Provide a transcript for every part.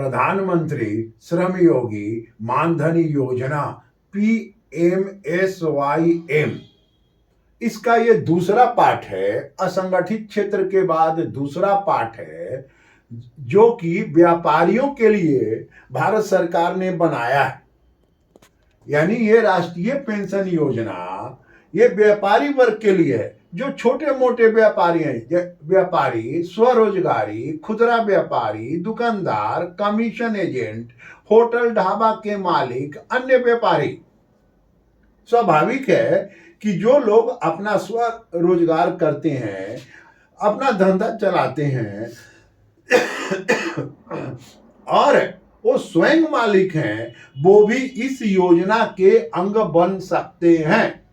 प्रधानमंत्री श्रम योगी मानधन योजना PMSYM, इसका ये दूसरा पार्ट है। असंगठित क्षेत्र के बाद दूसरा पार्ट है जो कि व्यापारियों के लिए भारत सरकार ने बनाया है। यानी ये राष्ट्रीय पेंशन योजना ये व्यापारी वर्ग के लिए है, जो छोटे मोटे व्यापारी हैं, व्यापारी, स्वरोजगारी, खुदरा व्यापारी, दुकानदार, कमीशन एजेंट, होटल ढाबा के मालिक, अन्य व्यापारी। स्वाभाविक है कि जो लोग अपना स्वरोजगार करते हैं, अपना धंधा चलाते हैं और वो स्वयं मालिक हैं, वो भी इस योजना के अंग बन सकते हैं।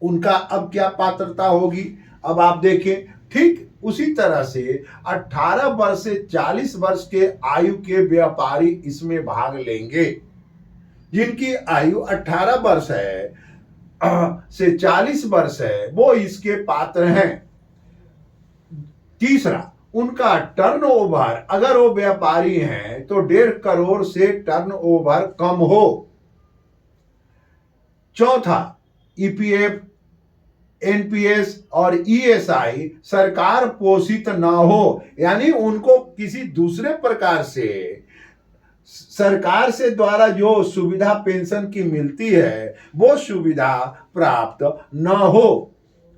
उनका अब क्या पात्रता होगी, अब आप देखें। ठीक उसी तरह से 18 वर्ष से 40 वर्ष के आयु के व्यापारी इसमें भाग लेंगे। जिनकी आयु 18 वर्ष है से 40 वर्ष है, वो इसके पात्र हैं। तीसरा, उनका टर्नओवर, अगर वो व्यापारी हैं तो 1.5 करोड़ से टर्नओवर कम हो। चौथा, ईपीएफ, एनपीएस और ईएसआई सरकार पोषित ना हो, यानी उनको किसी दूसरे प्रकार से सरकार से द्वारा जो सुविधा पेंशन की मिलती है वो सुविधा प्राप्त न हो।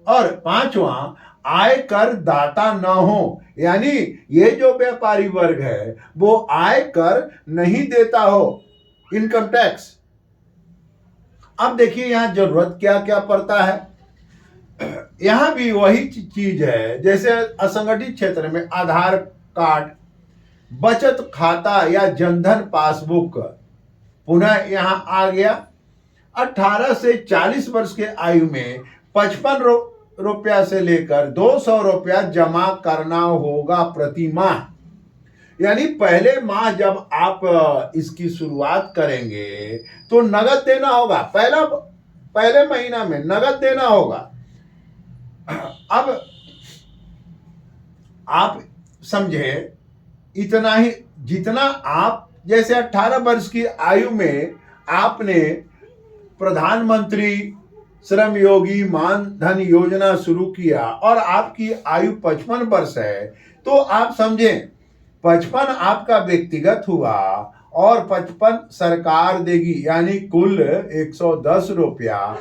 और पांचवा, आयकर दाता न हो, यानी ये जो व्यापारी वर्ग है वो आयकर नहीं देता हो, इनकम टैक्स। अब देखिए यहां जरूरत क्या क्या पड़ता है। यहां भी वही चीज है जैसे असंगठित क्षेत्र में आधार कार्ड, बचत खाता या जनधन पासबुक। पुनः यहां आ गया 18 से 40 वर्ष के आयु में 55 रुपया से लेकर 200 रुपया जमा करना होगा प्रति माह। यानी पहले माह जब आप इसकी शुरुआत करेंगे तो नगद देना होगा, पहले महीना में नगद देना होगा। अब आप समझे, इतना ही जितना आप जैसे 18 वर्ष की आयु में आपने प्रधानमंत्री श्रम योगी मानधन योजना शुरू किया और आपकी आयु 55 वर्ष है, तो आप समझें 55 आपका व्यक्तिगत हुआ और 55 सरकार देगी, यानी कुल 110 रुपया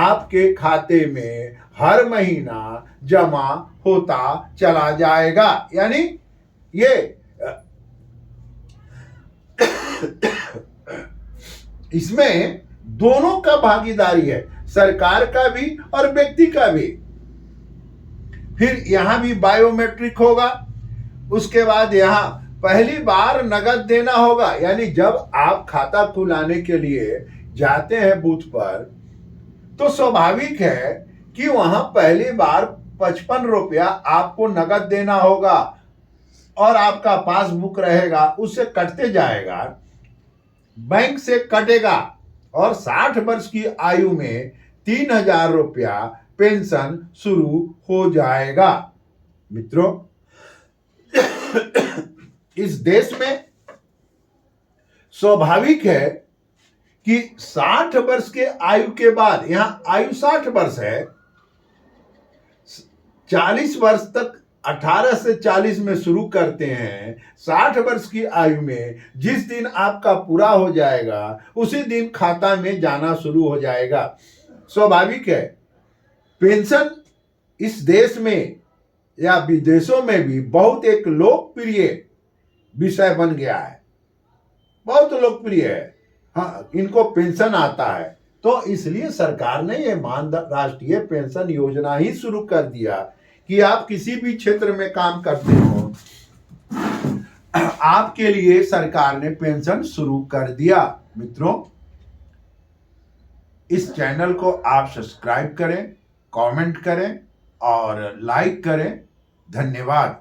आपके खाते में हर महीना जमा होता चला जाएगा। यानी ये इसमें दोनों का भागीदारी है, सरकार का भी और व्यक्ति का भी। फिर यहां भी बायोमेट्रिक होगा। उसके बाद यहां पहली बार नगद देना होगा, यानी जब आप खाता खुलाने के लिए जाते हैं बूथ पर तो स्वाभाविक है कि वहां पहली बार 55 रुपया आपको नगद देना होगा और आपका पासबुक रहेगा, उससे कटते जाएगा, बैंक से कटेगा और 60 वर्ष की आयु में 3000 रुपया पेंशन शुरू हो जाएगा। मित्रों, इस देश में स्वाभाविक है कि 60 वर्ष के आयु के बाद, यहां आयु 60 वर्ष है, 40 वर्ष तक 18 से 40 में शुरू करते हैं। 60 वर्ष की आयु में जिस दिन आपका पूरा हो जाएगा उसी दिन खाता में जाना शुरू हो जाएगा। स्वाभाविक है, पेंशन इस देश में या विदेशों में भी बहुत एक लोकप्रिय विषय बन गया है, बहुत लोकप्रिय है। हाँ, इनको पेंशन आता है, तो इसलिए सरकार ने ये राष्ट्रीय पेंशन योजना ही शुरू कर दिया कि आप किसी भी क्षेत्र में काम करते हो, आपके लिए सरकार ने पेंशन शुरू कर दिया। मित्रों, इस चैनल को आप सब्सक्राइब करें, कमेंट करें और लाइक करें। धन्यवाद।